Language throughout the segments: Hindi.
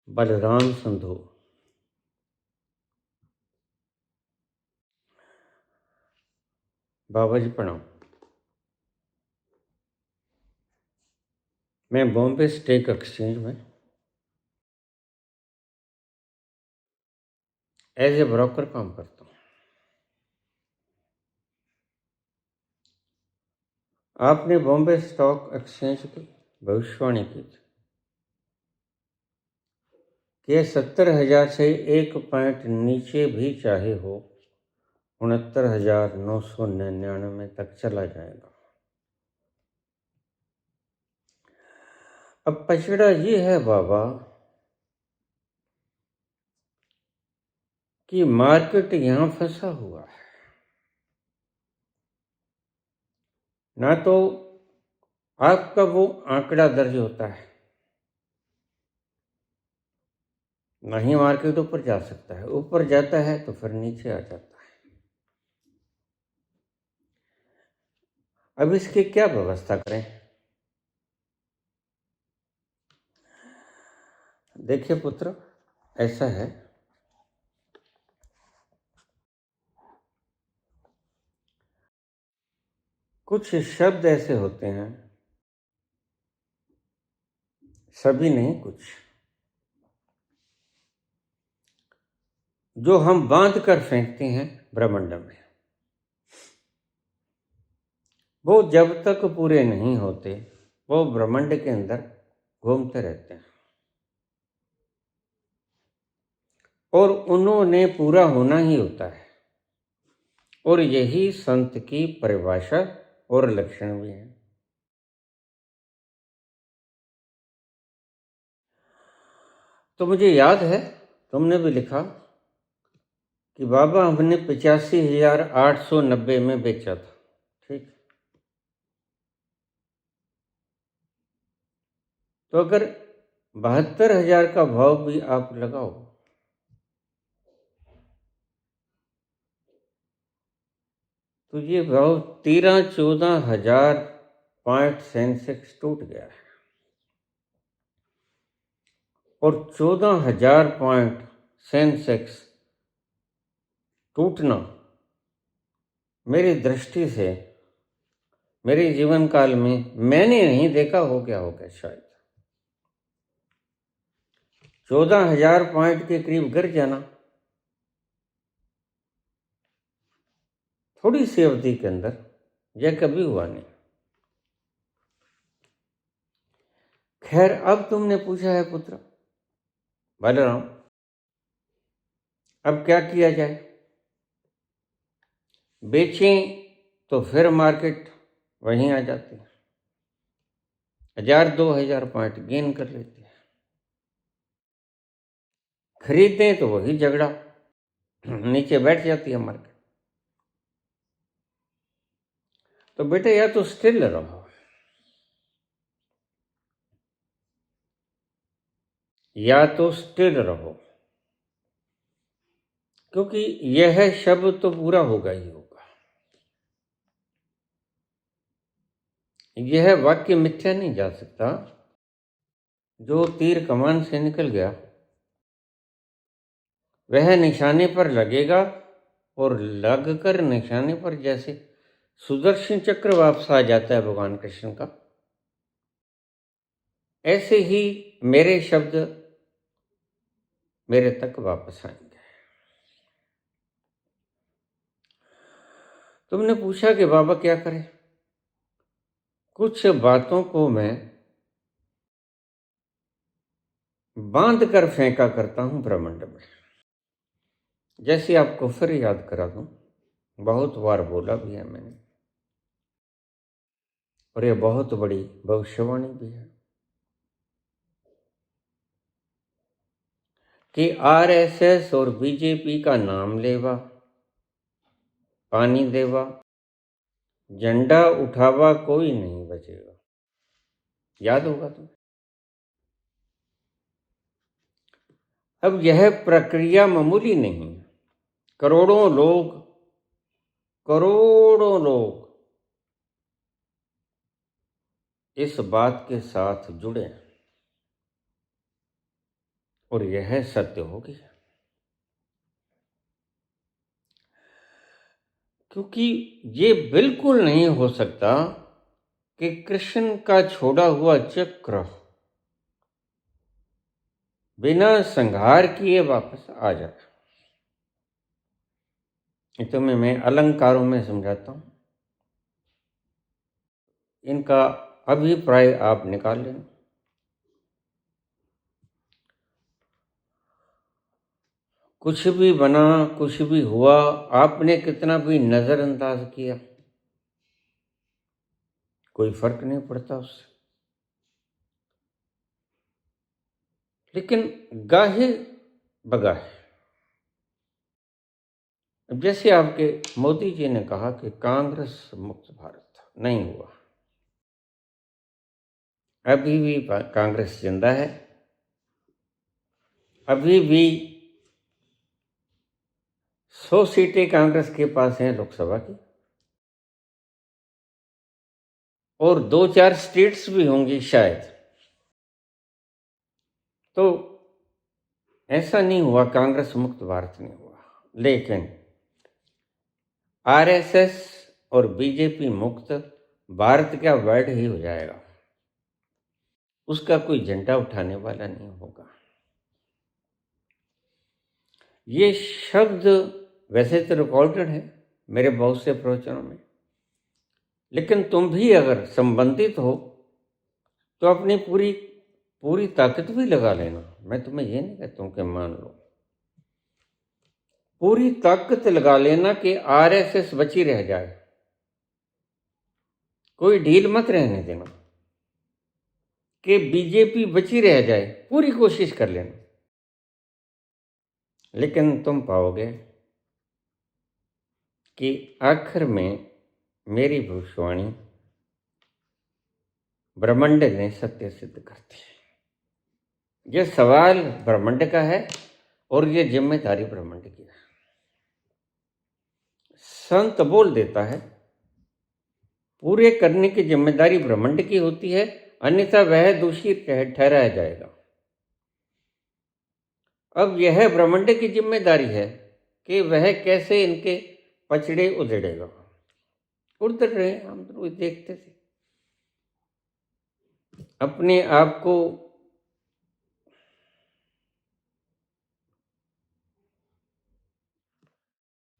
बलराम संधू। बाबा जी प्रणाम। मैं बॉम्बे स्टॉक एक्सचेंज में एज ए ब्रोकर काम करता हूँ। आपने बॉम्बे स्टॉक एक्सचेंज की भविष्यवाणी की थी कि 70,000 से 1 पॉइंट नीचे भी चाहे हो 69,999 तक चला जाएगा। अब पचड़ा ये है बाबा कि मार्केट यहां फंसा हुआ है। ना तो आपका वो आंकड़ा दर्ज होता है, ना ही मार्केट ऊपर जा सकता है। ऊपर जाता है तो फिर नीचे आ जाता है। अब इसकी क्या व्यवस्था करें? देखिए पुत्र, ऐसा है, कुछ शब्द ऐसे होते हैं, सभी नहीं, कुछ जो हम बांध कर फेंकते हैं ब्रह्मांड में, वो जब तक पूरे नहीं होते वो ब्रह्मांड के अंदर घूमते रहते हैं और उन्होंने पूरा होना ही होता है। और यही संत की परिभाषा और लक्षण भी है। तो मुझे याद है तुमने भी लिखा कि बाबा हमने 85,890 में बेचा था, ठीक। तो अगर 72,000 का भाव भी आप लगाओ तो ये भाव 13-14 हजार पॉइंट सेंसेक्स टूट गया है और 14,000 पॉइंट सेंसेक्स टूटना मेरी दृष्टि से मेरे जीवन काल में मैंने नहीं देखा। हो गया शायद 14,000 पॉइंट के करीब गिर जाना थोड़ी सी अवधि के अंदर, यह कभी हुआ नहीं। खैर, अब तुमने पूछा है पुत्र बलराम, अब क्या किया जाए? बेचें तो फिर मार्केट वहीं आ जाती है, 1,000-2,000 पॉइंट गेन कर लेती है। खरीदें तो वही झगड़ा, नीचे बैठ जाती है मार्केट। तो बेटे या तो स्टिल रहो या तो स्टिल रहो, क्योंकि यह शब्द तो पूरा होगा ही होगा। यह वाक्य मिथ्या नहीं जा सकता। जो तीर कमान से निकल गया वह निशाने पर लगेगा और लगकर निशाने पर जैसे सुदर्शन चक्र वापस आ जाता है भगवान कृष्ण का, ऐसे ही मेरे शब्द मेरे तक वापस आएंगे। तुमने पूछा कि बाबा क्या करें? कुछ बातों को मैं बांध कर फेंका करता हूं ब्रह्मांड में। जैसे आपको फिर याद करा दूं, बहुत बार बोला भी है मैंने, और यह बहुत बड़ी भविष्यवाणी भी है कि आरएसएस और बीजेपी का नाम लेवा, पानी देवा, झंडा उठावा कोई नहीं बचेगा। याद होगा तुम्हें। अब यह प्रक्रिया मामूली नहीं है। करोड़ों लोग इस बात के साथ जुड़े हैं और यह सत्य होगी, क्योंकि ये बिल्कुल नहीं हो सकता कि कृष्ण का छोड़ा हुआ चक्र बिना संहार किए वापस आ जाए। तुम्हें मैं अलंकारों में समझाता हूं, इनका अभिप्राय आप निकाल लेना। कुछ भी बना, कुछ भी हुआ, आपने कितना भी नजरअंदाज किया, कोई फर्क नहीं पड़ता उससे। लेकिन गाहे बगाहे, अब जैसे आपके मोदी जी ने कहा कि कांग्रेस मुक्त भारत नहीं हुआ, अभी भी कांग्रेस जिंदा है, अभी भी 100 सीटें कांग्रेस के पास हैं लोकसभा की, और 2-4 स्टेट्स भी होंगी शायद। तो ऐसा नहीं हुआ, कांग्रेस मुक्त भारत नहीं हुआ, लेकिन आरएसएस और बीजेपी मुक्त भारत का वर्ड ही हो जाएगा, उसका कोई झंडा उठाने वाला नहीं होगा। ये शब्द वैसे तो रिकॉर्डेड है मेरे बहुत से प्रवचनों में, लेकिन तुम भी अगर संबंधित हो तो अपनी पूरी ताकत भी लगा लेना। मैं तुम्हें ये नहीं कहता हूं कि मान लो, पूरी ताकत लगा लेना कि आरएसएस बची रह जाए, कोई ढील मत रहने देना कि बीजेपी बची रह जाए, पूरी कोशिश कर लेना। लेकिन तुम पाओगे कि आखिर में मेरी भविष्यवाणी ब्रह्मांड ने सत्य सिद्ध करती है। यह सवाल ब्रह्मांड का है और यह जिम्मेदारी ब्रह्मांड की है। संत बोल देता है पूरे करने की जिम्मेदारी ब्रह्मांड की होती है, अन्यथा वह दोषी ठहराया जाएगा। अब यह ब्रह्मांड की जिम्मेदारी है कि वह कैसे इनके पचड़े उधेड़ेगा। उधड़ रहे हम तो देखते थे, अपने आप को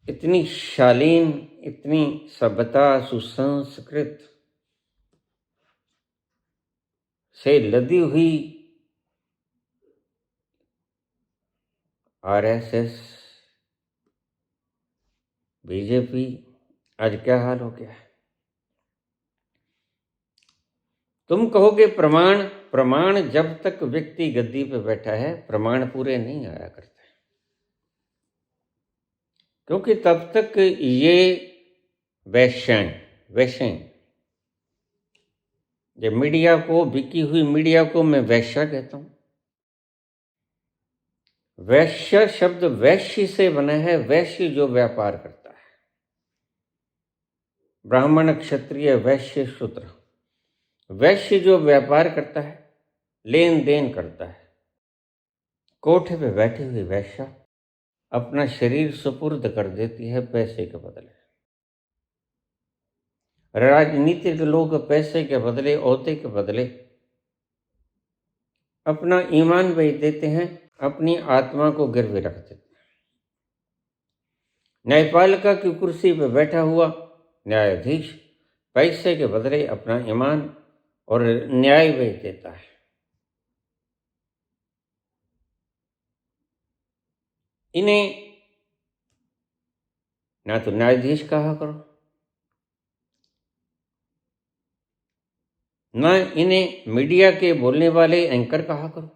इतनी शालीन, इतनी सभ्यता सुसंस्कृत से लदी हुई आरएसएस बीजेपी, आज क्या हाल हो गया है। तुम कहोगे प्रमाण जब तक व्यक्ति गद्दी पे बैठा है प्रमाण पूरे नहीं आया करते, क्योंकि तब तक ये वैश्य ये मीडिया को, बिकी हुई मीडिया को मैं वैश्य कहता हूं। वैश्य शब्द वैश्य से बना है, वैश्य जो व्यापार करता है, ब्राह्मण क्षत्रिय वैश्य शूद्र। वैश्य जो व्यापार करता है, लेन देन करता है, कोठे पे बैठी हुई वैश्या अपना शरीर सुपुर्द कर देती है पैसे के बदले। राजनीतिक लोग पैसे के बदले, ओहदे के बदले अपना ईमान बेच देते हैं, अपनी आत्मा को गिरवे रख देते हैं। न्यायपालिका की कुर्सी पर बैठा हुआ न्यायाधीश पैसे के बदले अपना ईमान और न्याय बेच देता है। इन्हें ना तो न्यायाधीश कहा करो, ना इन्हें मीडिया के बोलने वाले एंकर कहा करो।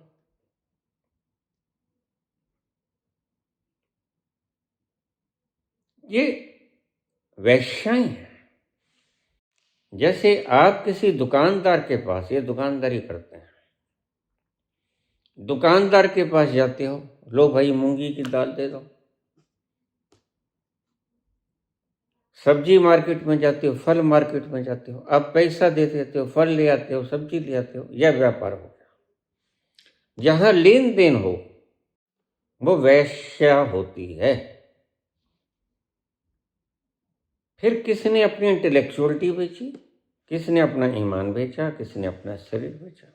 ये वैश्याएं हैं। जैसे आप किसी दुकानदार के पास, ये दुकानदारी करते हैं, दुकानदार के पास जाते हो, लो भाई मूंगी की दाल दे दो। सब्जी मार्केट में जाते हो, फल मार्केट में जाते हो, आप पैसा दे देते हो, फल ले आते हो, सब्जी ले आते हो, यह व्यापार हो गया। जहां लेन देन हो वो वैश्या होती है। फिर किसने अपनी इंटेलेक्चुअलिटी बेची, किसने अपना ईमान बेचा, किसने अपना शरीर बेचा,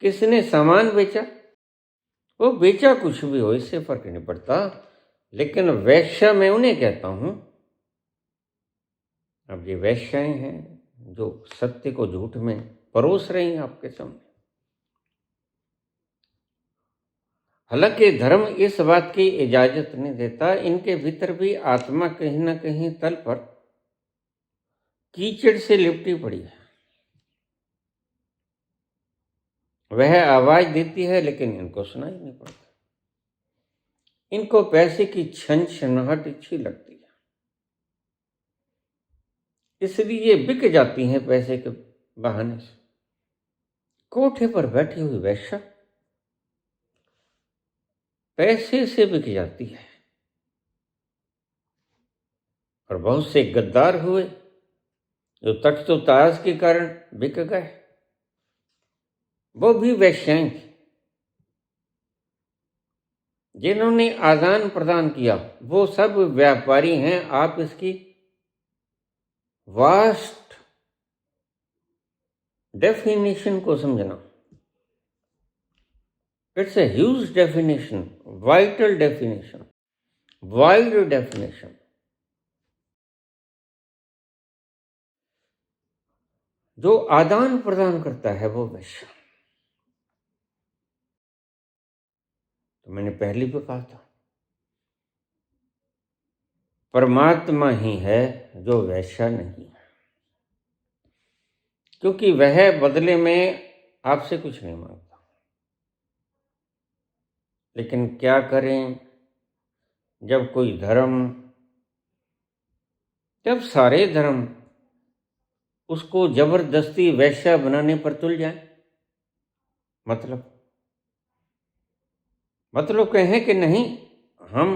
किसने सामान बेचा। वो बेचा कुछ भी हो, इससे फर्क नहीं पड़ता, लेकिन वैश्या मैं उन्हें कहता हूं। अब ये वैश्याएं हैं जो सत्य को झूठ में परोस रही हैं आपके सामने। हालांकि धर्म इस बात की इजाजत नहीं देता, इनके भीतर भी आत्मा कहीं ना कहीं तल पर कीचड़ से लिपटी पड़ी है। वह आवाज देती है लेकिन इनको सुनाई नहीं पड़ता। इनको पैसे की छनछनाहट अच्छी लगती है, इसलिए ये बिक जाती हैं पैसे के बहाने से। कोठे पर बैठी हुई वैश्या पैसे से बिक जाती है। और बहुत से गद्दार हुए जो तख्त ताज के कारण बिक गए, वो भी वैश्याएं थी। जिन्होंने आदान प्रदान किया वो सब व्यापारी हैं। आप इसकी वास्ट डेफिनेशन को समझना। It's a huge definition, vital definition, wide definition. जो आदान प्रदान करता है वो वैश्य। तो मैंने पहले भी कहा था, परमात्मा ही है जो वैश्य नहीं है, क्योंकि वह बदले में आपसे कुछ नहीं मांगता। लेकिन क्या करें, जब कोई धर्म, जब सारे धर्म उसको जबरदस्ती वैश्या बनाने पर तुल जाए, मतलब कहें कि नहीं, हम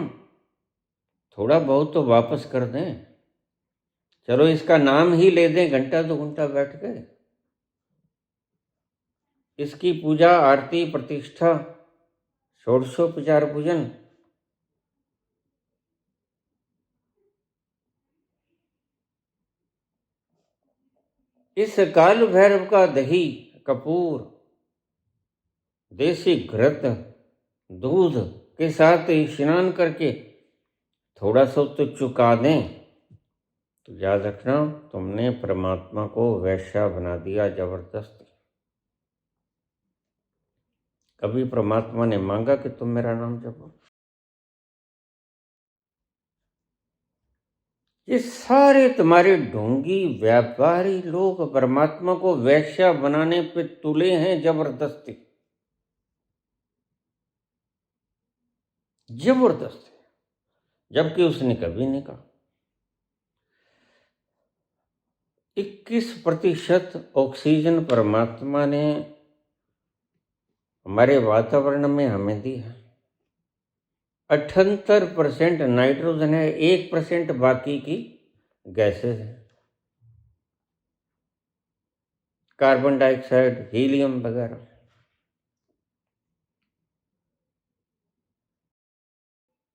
थोड़ा बहुत तो वापस कर दें, चलो इसका नाम ही ले दें, घंटा 2 घंटा बैठ गए, इसकी पूजा आरती प्रतिष्ठा षोडशोपचार पूजन, इस काल भैरव का दही कपूर देसी घृत दूध के साथ स्नान करके थोड़ा सा तो चुका दें, तो याद रखना तुमने परमात्मा को वैश्या बना दिया जबरदस्ती। कभी परमात्मा ने मांगा कि तुम मेरा नाम जपो? ये सारे तुम्हारे ढोंगी व्यापारी लोग परमात्मा को वैश्या बनाने पे तुले हैं जबरदस्ती, जबरदस्ती, जबकि उसने कभी नहीं कहा। 21% ऑक्सीजन परमात्मा ने हमारे वातावरण में हमें दी है, 78% नाइट्रोजन है, 1% बाकी की गैसेज है, कार्बन डाइऑक्साइड, हीलियम वगैरह।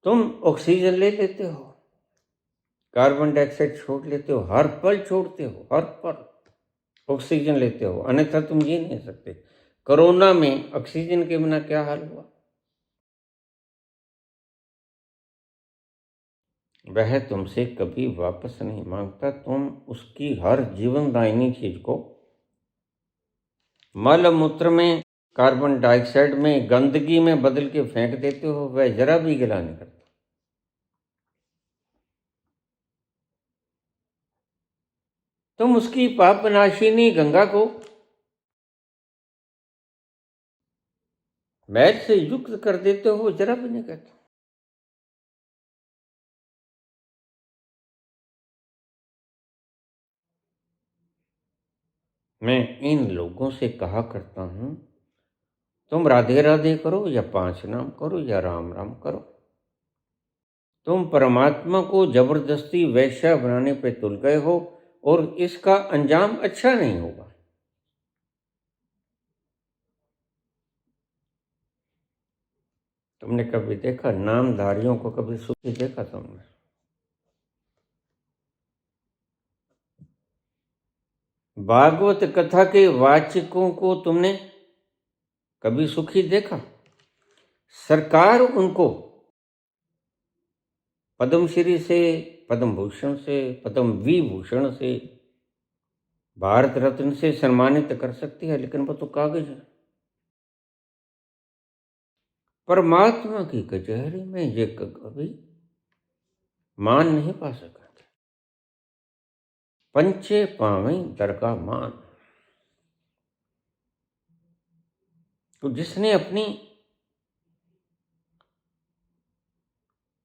तुम ऑक्सीजन ले लेते हो, कार्बन डाइऑक्साइड छोड़ लेते हो, हर पल छोड़ते हो, हर पल ऑक्सीजन लेते हो, अन्यथा तुम जी नहीं सकते। कोरोना में ऑक्सीजन के बिना क्या हाल हुआ? वह तुमसे कभी वापस नहीं मांगता। तुम उसकी हर जीवनदायिनी चीज को मल मूत्र में, कार्बन डाइऑक्साइड में, गंदगी में बदल के फेंक देते हो, वह जरा भी गिला नहीं करता। तुम उसकी पापनाशिनी गंगा को मैल से युक्त कर देते हो, जरा भी नहीं कहता। मैं इन लोगों से कहा करता हूं, तुम राधे राधे करो या 5 नाम करो या राम राम करो, तुम परमात्मा को जबरदस्ती वैश्या बनाने पे तुल गए हो और इसका अंजाम अच्छा नहीं होगा। तुमने कभी देखा नामधारियों को कभी सुखी देखा तुमने? भागवत कथा के वाचकों को तुमने कभी सुखी देखा? सरकार उनको पद्मश्री से, पद्म भूषण से, पद्म विभूषण से, भारत रत्न से सम्मानित कर सकती है, लेकिन वो तो कागज है। परमात्मा की कचहरी में ये कभी मान नहीं पा सका। पंचे पावे दर का मान। तो जिसने अपनी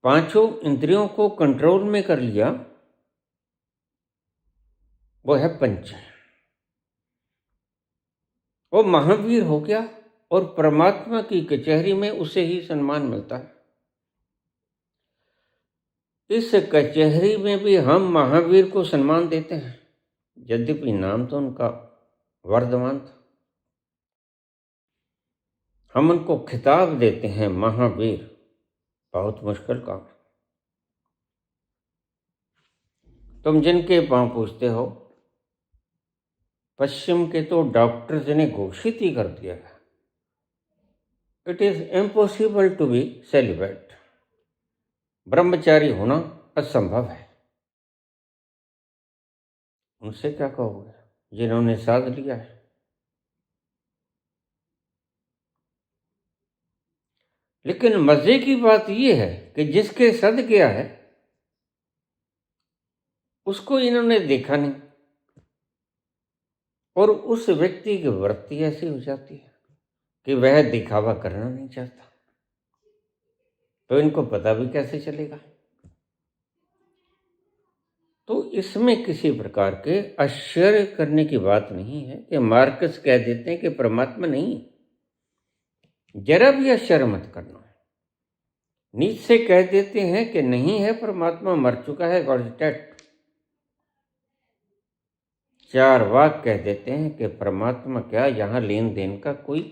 पांचों इंद्रियों को कंट्रोल में कर लिया वो है पंच, वो महावीर हो गया और परमात्मा की कचहरी में उसे ही सम्मान मिलता है। इस कचहरी में भी हम महावीर को सम्मान देते हैं, यद्यपि नाम तो उनका वर्धमान था। हम उनको खिताब देते हैं महावीर, बहुत मुश्किल काम। तुम जिनके पांव पूछते हो, पश्चिम के तो डॉक्टर्स ने घोषित ही कर दिया है, it is impossible to be celibate. ब्रह्मचारी होना असंभव है। उनसे क्या कहोगे जिन्होंने साध लिया है? लेकिन मजे की बात यह है कि जिसके सद गया है उसको इन्होंने देखा नहीं, और उस व्यक्ति की वृत्ति ऐसी हो जाती है कि वह दिखावा करना नहीं चाहता, तो इनको पता भी कैसे चलेगा? तो इसमें किसी प्रकार के आश्चर्य करने की बात नहीं है कि मार्कस कह देते हैं कि परमात्मा नहीं। जरा भी आश्चर्य मत करना। नीचे कह देते हैं कि नहीं है, परमात्मा मर चुका है, गॉड इज डेड। चारवाक कह देते हैं कि परमात्मा क्या, यहां लेन देन का कोई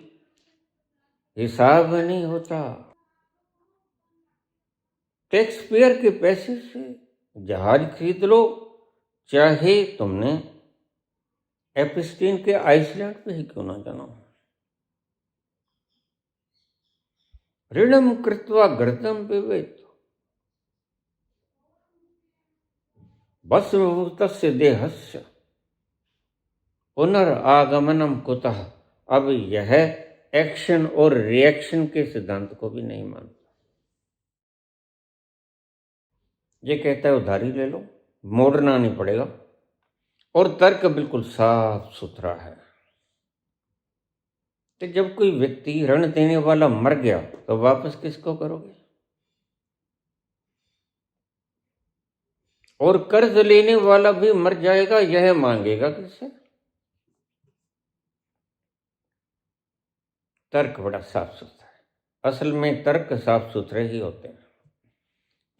हिसाब नहीं होता। टैक्सपेयर के पैसे से जहाज खरीद लो, चाहे तुमने एपिस्टीन के आइसलैंड पे ही क्यों ना जाना हो। ऋणम कृत्वा घृतम पिबेत भस्मभूतस्य देहस्य पुनरागमनम कुतः। अब यह एक्शन और रिएक्शन के सिद्धांत को भी नहीं मानता। ये कहता है उधारी ले लो, मोड़ना नहीं पड़ेगा, और तर्क बिल्कुल साफ सुथरा है कि जब कोई व्यक्ति ऋण देने वाला मर गया तो वापस किसको करोगे? और कर्ज लेने वाला भी मर जाएगा, यह मांगेगा किससे? तर्क बड़ा साफ सुथरा है। असल में तर्क साफ सुथरे ही होते हैं,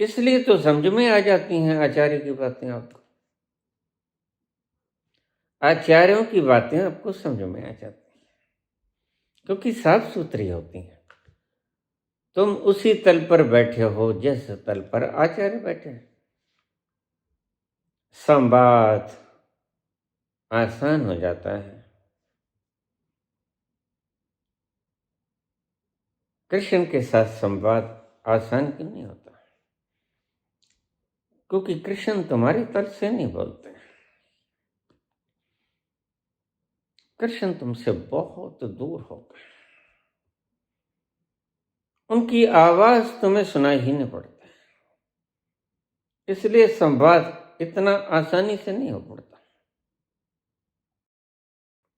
इसलिए तो समझ में आ जाती हैं आचार्य की बातें आपको। आचार्यों की बातें आपको समझ में आ जाती हैं क्योंकि साफ सुथरी होती हैं। तुम उसी तल पर बैठे हो जिस तल पर आचार्य बैठे हैं। संवाद आसान हो जाता है। कृष्ण के साथ संवाद आसान क्यों नहीं होता? क्योंकि कृष्ण तुम्हारे तल से नहीं बोलते। कृष्ण तुमसे बहुत दूर हो गए, उनकी आवाज तुम्हें सुनाई ही नहीं पड़ती, इसलिए संवाद इतना आसानी से नहीं हो पड़ता।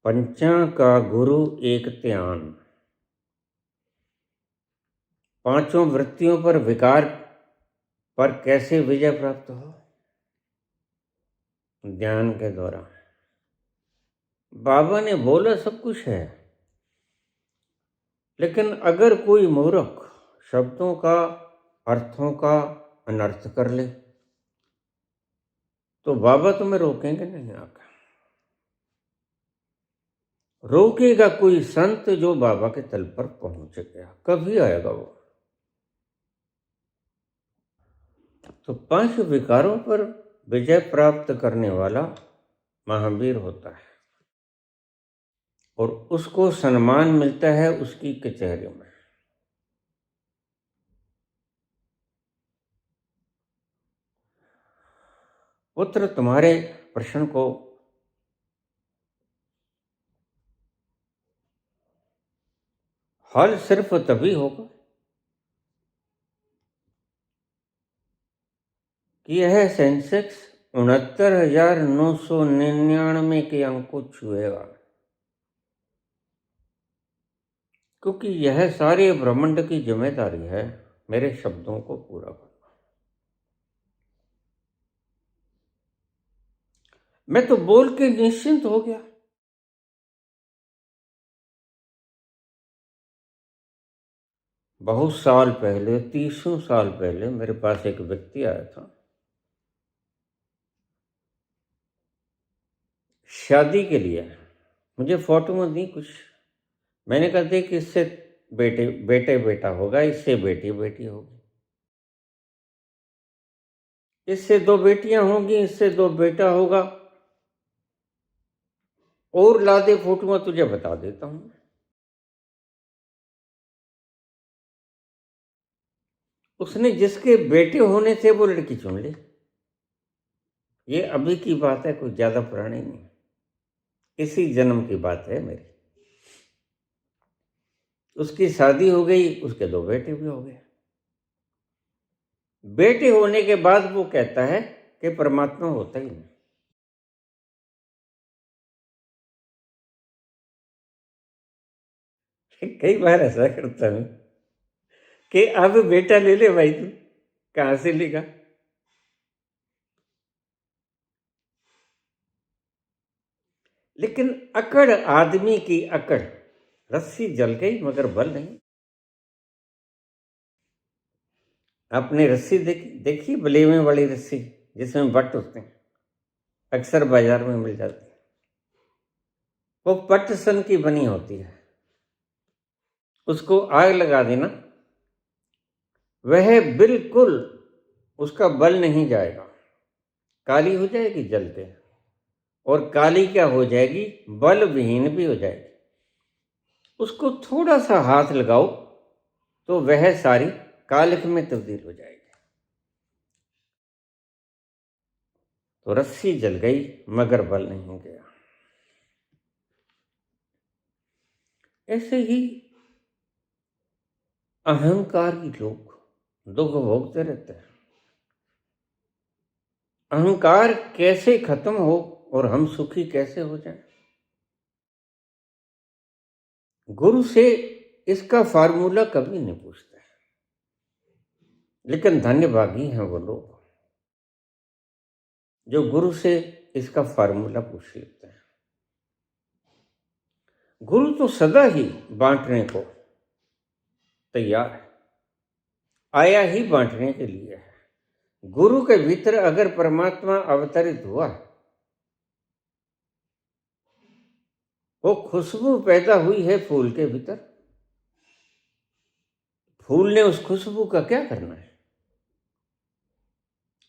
पंचा का गुरु एक ध्यान। पांचों वृत्तियों पर विकार पर कैसे विजय प्राप्त हो? ध्यान के द्वारा। बाबा ने बोला सब कुछ है, लेकिन अगर कोई मूर्ख शब्दों का, अर्थों का अनर्थ कर ले तो बाबा तुम्हें रोकेंगे नहीं आकर। रोकेगा कोई संत जो बाबा के तल पर पहुंच गया, कभी आएगा वो। तो 5 विकारों पर विजय प्राप्त करने वाला महावीर होता है और उसको सम्मान मिलता है उसकी कचहरी में। पुत्र, तुम्हारे प्रश्न को हल सिर्फ तभी होगा कि यह सेंसेक्स 69,999 के अंक को छुएगा, क्योंकि यह सारे ब्रह्मांड की जिम्मेदारी है मेरे शब्दों को पूरा करना। मैं तो बोल के निश्चिंत हो गया। बहुत साल पहले, 30 साल पहले मेरे पास एक व्यक्ति आया था, शादी के लिए। मुझे फोटो में दी कुछ। मैंने कहा देख, इससे बेटे बेटा होगा, इससे बेटी बेटी होगी, इससे 2 बेटियां होंगी, इससे 2 बेटा होगा, और ला दे फोटो में, तुझे बता देता हूं। उसने जिसके बेटे होने थे वो लड़की चुन ली। ये अभी की बात है, कोई ज्यादा पुरानी नहीं, इसी जन्म की बात है मेरी। उसकी शादी हो गई, उसके 2 बेटे भी हो गए। बेटे होने के बाद वो कहता है कि परमात्मा होता ही नहीं। कई बार ऐसा करता हूं कि अब बेटा ले ले भाई, तू कहां से लेगा। लेकिन अकड़ आदमी की अकड़, रस्सी जल गई मगर बल नहीं। आपने रस्सी देखी, बलेवे वाली रस्सी जिसमें बट होते हैं, अक्सर बाजार में मिल जाती है। वो पट सन की बनी होती है, उसको आग लगा देना, वह बिल्कुल उसका बल नहीं जाएगा, काली हो जाएगी जलते, और काली क्या हो जाएगी, बल विहीन भी हो जाएगी। उसको थोड़ा सा हाथ लगाओ तो वह सारी कालिख में तब्दील हो जाएगी। तो रस्सी जल गई मगर बल नहीं गया। ऐसे ही अहंकारी लोग दुख भोगते रहते हैं। अहंकार कैसे खत्म हो और हम सुखी कैसे हो जाएं? गुरु से इसका फार्मूला कभी नहीं पूछते, लेकिन धन्यभागी हैं वो लोग जो गुरु से इसका फार्मूला पूछ लेते हैं। गुरु तो सदा ही बांटने को तैयार है, आया ही बांटने के लिए है। गुरु के भीतर अगर परमात्मा अवतरित हुआ, वो खुशबू पैदा हुई है फूल के भीतर, फूल ने उस खुशबू का क्या करना है,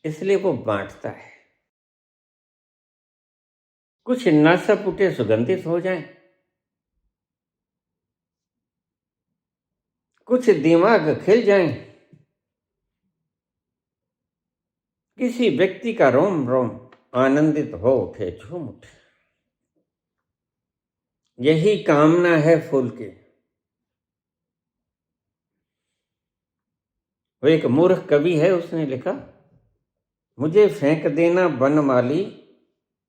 इसलिए वो बांटता है। कुछ नासापुटे सुगंधित हो जाएं, कुछ दिमाग खिल जाएं, किसी व्यक्ति का रोम रोम आनंदित हो उठे, झूम उठे, यही कामना है फूल की। वो एक मूर्ख कवि है, उसने लिखा, मुझे फेंक देना बनमाली,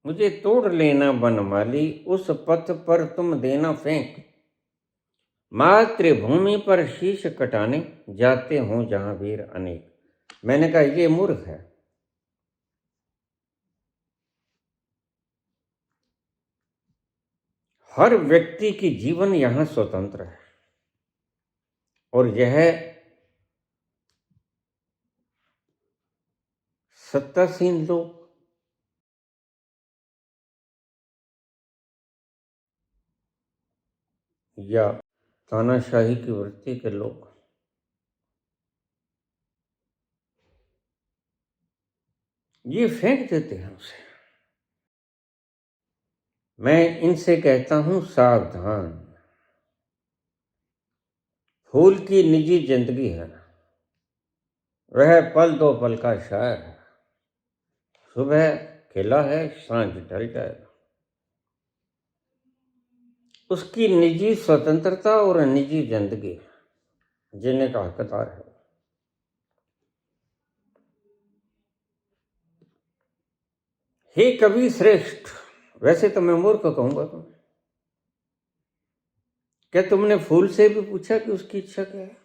मुझे तोड़ लेना बनमाली, उस पथ पर तुम देना फेंक, मातृभूमि पर शीश कटाने जाते हो जहां वीर अनेक। मैंने कहा ये मूर्ख है। हर व्यक्ति की जीवन यहां स्वतंत्र है, और यह सत्तासीन लोग, या तानाशाही की वृत्ति के लोग ये फेंक देते हैं उसे। मैं इनसे कहता हूं सावधान, फूल की निजी जिंदगी है, वह पल दो पल का शायर है, सुबह खिला है सांझ ढल जाएगा। उसकी निजी स्वतंत्रता और निजी जिंदगी जीने का हकदार है। हे कवि श्रेष्ठ, वैसे तो मैं मूर्ख कहूंगा तुम्हें, क्या तुमने फूल से भी पूछा कि उसकी इच्छा क्या है?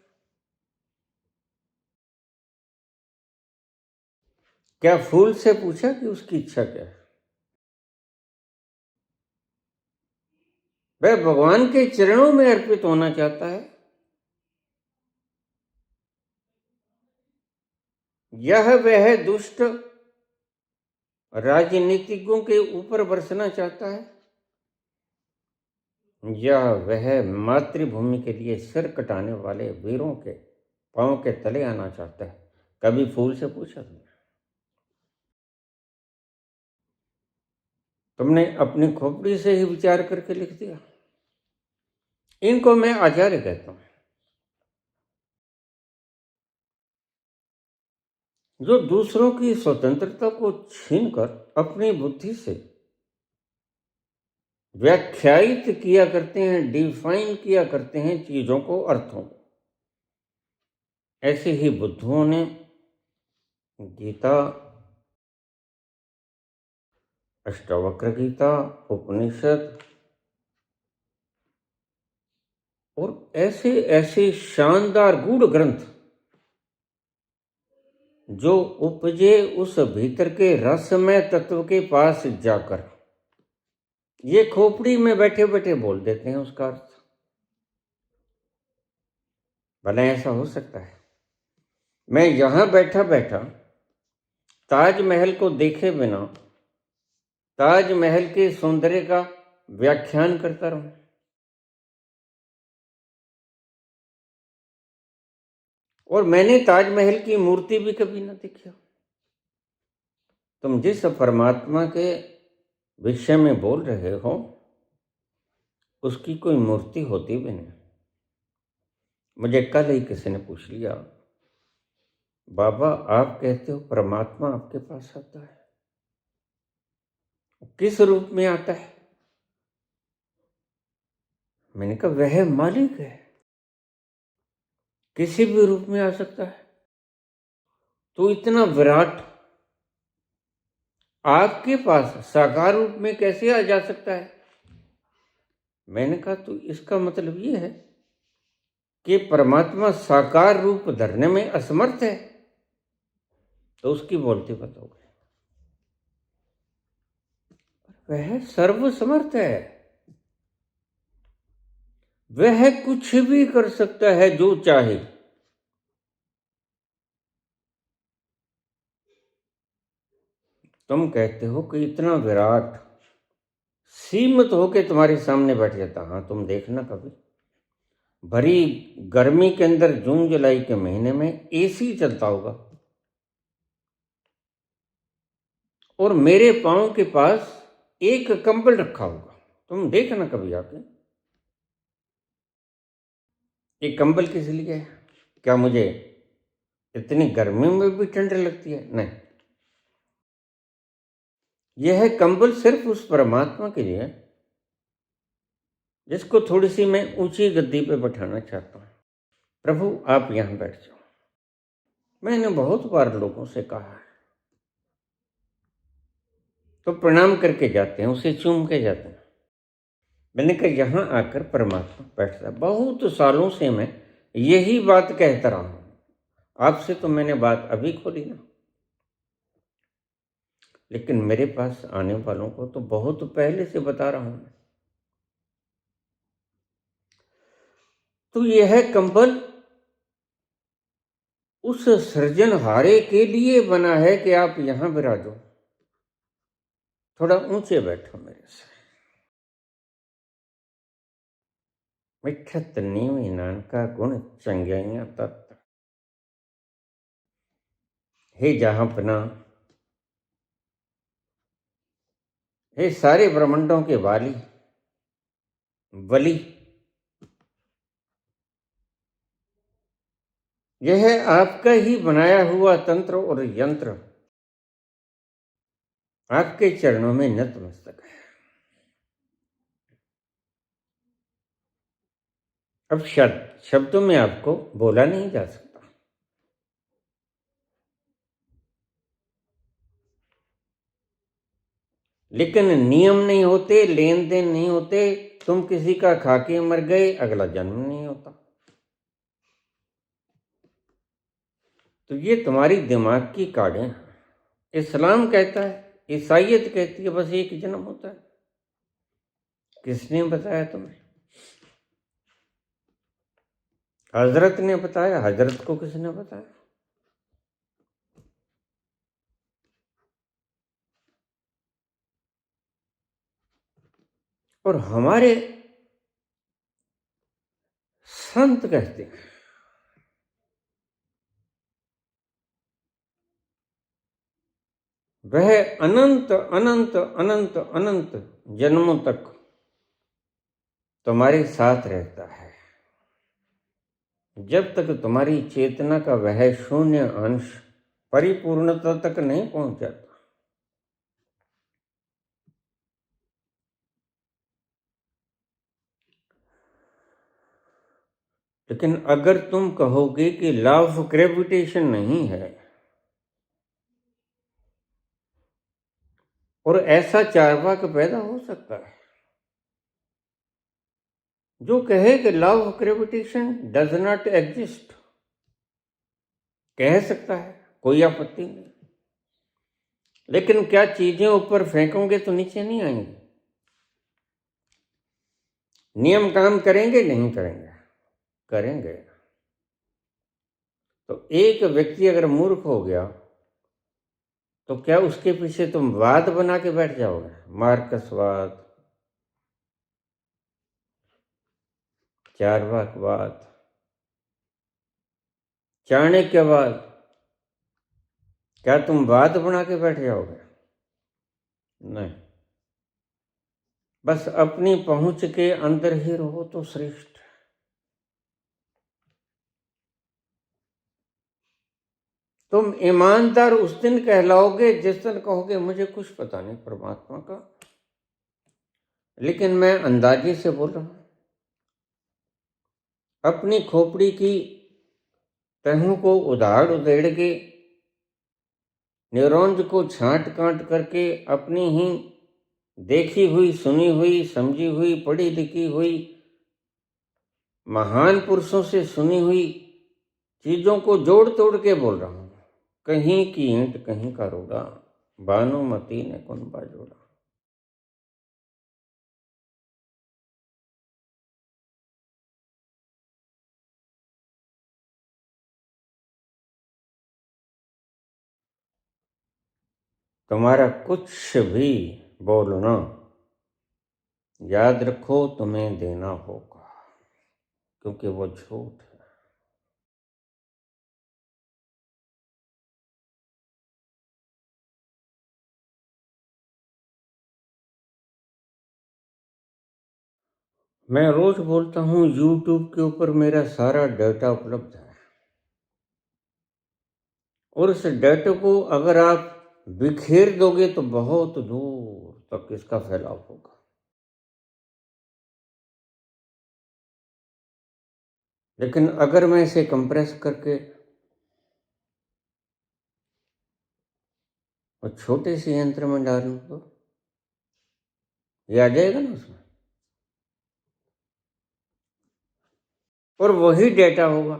क्या फूल से पूछा कि उसकी इच्छा क्या है? वह भगवान के चरणों में अर्पित होना चाहता है। यह वह दुष्ट राजनीतिज्ञों के ऊपर बरसना चाहता है, यह वह मातृभूमि के लिए सिर कटाने वाले वीरों के पांव के तले आना चाहता है। कभी फूल से पूछा तुमने अपनी खोपड़ी से ही विचार करके लिख दिया। इनको मैं आचार्य कहता हूं, जो दूसरों की स्वतंत्रता को छीनकर अपनी बुद्धि से व्याख्यायित किया करते हैं, डिफाइन किया करते हैं चीजों को, अर्थों को। ऐसे ही बुद्धुओं ने गीता, अष्टावक्र गीता, उपनिषद और ऐसे ऐसे शानदार गूढ़ ग्रंथ जो उपजे उस भीतर के रहस्यमय तत्व के पास जाकर ये खोपड़ी में बैठे बैठे बोल देते हैं उसका अर्थ। भला ऐसा हो सकता है? मैं यहां बैठा बैठा ताजमहल को देखे बिना ताजमहल के सौंदर्य का व्याख्यान करता रहूं? और मैंने ताजमहल की मूर्ति भी कभी ना देखी। तुम जिस परमात्मा के विषय में बोल रहे हो उसकी कोई मूर्ति होती भी नहीं। मुझे कल ही किसी ने पूछ लिया, बाबा आप कहते हो परमात्मा आपके पास आता है, किस रूप में आता है? मैंने कहा वह मालिक है, किसी भी रूप में आ सकता है। तो इतना विराट आपके पास साकार रूप में कैसे आ जा सकता है? मैंने कहा तो इसका मतलब ये है कि परमात्मा साकार रूप धरने में असमर्थ है, तो उसकी बोलती बताओगे। वह सर्वसमर्थ है, वह कुछ भी कर सकता है जो चाहे। तुम कहते हो कि इतना विराट सीमित होके तुम्हारे सामने बैठ जाता। हाँ तुम देखना कभी भरी गर्मी के अंदर जून जुलाई के महीने में एसी चलता होगा और मेरे पांव के पास एक कंबल रखा होगा। तुम देखना कभी आके। ये कंबल किस लिए है? क्या मुझे इतनी गर्मी में भी ठंड लगती है? नहीं, यह कंबल सिर्फ उस परमात्मा के लिए है जिसको थोड़ी सी मैं ऊंची गद्दी पे बैठाना चाहता हूं। प्रभु आप यहां बैठ जाओ। मैंने बहुत बार लोगों से कहा है तो प्रणाम करके जाते हैं, उसे चूम के जाते हैं। मैंने कहा यहां आकर परमात्मा बैठता है। बहुत सालों से मैं यही बात कहता रहा हूं, आपसे तो मैंने बात अभी खोली ना, लेकिन मेरे पास आने वालों को तो बहुत पहले से बता रहा हूं। तो यह कंबल उस सृजनहारे के लिए बना है कि आप यहां विराजो। थोड़ा ऊंचे बैठो मेरे से। मिठत नीवी नानका गुण चंग्याइयां तत्त। हे जहां पना हे सारे ब्रह्मांडों के वाली बलि, यह आपका ही बनाया हुआ तंत्र और यंत्र आपके चरणों में नतमस्तक है। अब शब्दों में आपको बोला नहीं जा सकता, लेकिन नियम नहीं होते, लेन देन नहीं होते। तुम किसी का खाके मर गए, अगला जन्म नहीं होता। तो ये तुम्हारी दिमाग की काढ़ें हैं। इस्लाम कहता है, ईसाइयत कहती है बस एक जन्म होता है। किसने बताया तुम्हें? हजरत ने बताया। हजरत को किसने बताया? और हमारे संत कहते हैं वह अनंत अनंत अनंत अनंत जन्मों तक तुम्हारे साथ रहता है, जब तक तुम्हारी चेतना का वह शून्य अंश परिपूर्णता तक नहीं पहुंच जाता। लेकिन अगर तुम कहोगे कि लॉ ऑफ ग्रेविटेशन नहीं है, और ऐसा चार्वाक पैदा हो सकता है जो कहे कि law of gravitation does not exist, कह सकता है, कोई आपत्ति नहीं। लेकिन क्या चीजें ऊपर फेंकोगे तो नीचे नहीं आएंगी? नियम काम करेंगे? नहीं करेंगे? करेंगे। तो एक व्यक्ति अगर मूर्ख हो गया तो क्या उसके पीछे तुम वाद बना के बैठ जाओगे? मार्क्सवाद, चार्वाकवाद, चाणक्यवाद, क्या तुम वाद बना के बैठ जाओगे? नहीं। बस अपनी पहुंच के अंदर ही रहो तो श्रेष्ठ। तुम ईमानदार उस दिन कहलाओगे जिस दिन कहोगे मुझे कुछ पता नहीं परमात्मा का, लेकिन मैं अंदाजे से बोल रहा हूं। अपनी खोपड़ी की तहों को उधाड़ उधेड़ के, न्यूरॉन्स को छांट कांट करके, अपनी ही देखी हुई, सुनी हुई, समझी हुई, पढ़ी लिखी हुई, महान पुरुषों से सुनी हुई चीजों को जोड़ तोड़ के बोल रहा हूं। कहीं की ईंट कहीं का रोड़ा, भानुमती ने कुनबा जोड़ा। तुम्हारा कुछ भी बोलना याद रखो तुम्हें देना होगा, क्योंकि वो झूठ है। मैं रोज बोलता हूं YouTube के ऊपर मेरा सारा डाटा उपलब्ध है, और उस डाटा को अगर आप बिखेर दोगे तो बहुत दूर तक इसका फैलाव होगा। लेकिन अगर मैं इसे कंप्रेस करके और छोटे से यंत्र में डालूं तो ये आ जाएगा ना उसमें, और वही डेटा होगा।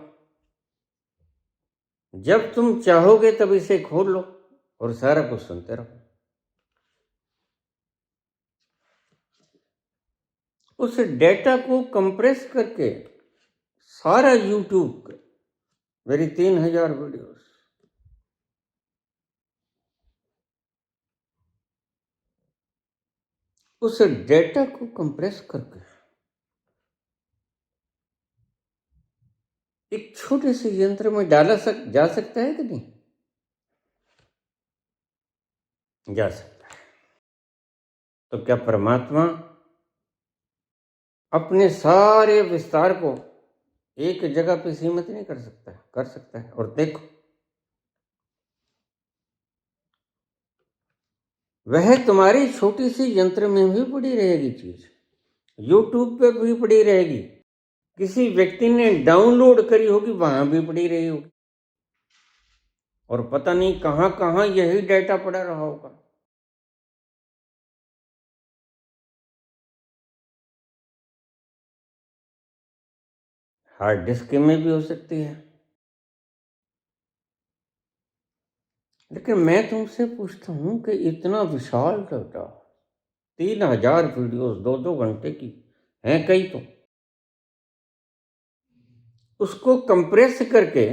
जब तुम चाहोगे तब इसे खोल लो और सारा कुछ सुनते रहो। उस डेटा को कंप्रेस करके सारा YouTube, मेरी 3000 वीडियोस, उस डेटा को कंप्रेस करके एक छोटे से यंत्र में जा सकता है कि नहीं? जा सकता है। तो क्या परमात्मा अपने सारे विस्तार को एक जगह पे सीमित नहीं कर सकता? कर सकता है। और देखो, वह तुम्हारी छोटी सी यंत्र में भी पड़ी रहेगी चीज, यूट्यूब पे भी पड़ी रहेगी, किसी व्यक्ति ने डाउनलोड करी होगी, वहां भी पड़ी रही होगी, और पता नहीं कहां कहां यही डाटा पड़ा रहा होगा। हार्ड डिस्क में भी हो सकती है। लेकिन मैं तुमसे पूछता हूं कि इतना विशाल डाटा, 3000 वीडियोस 2-2 घंटे की हैं कई, तो उसको कंप्रेस करके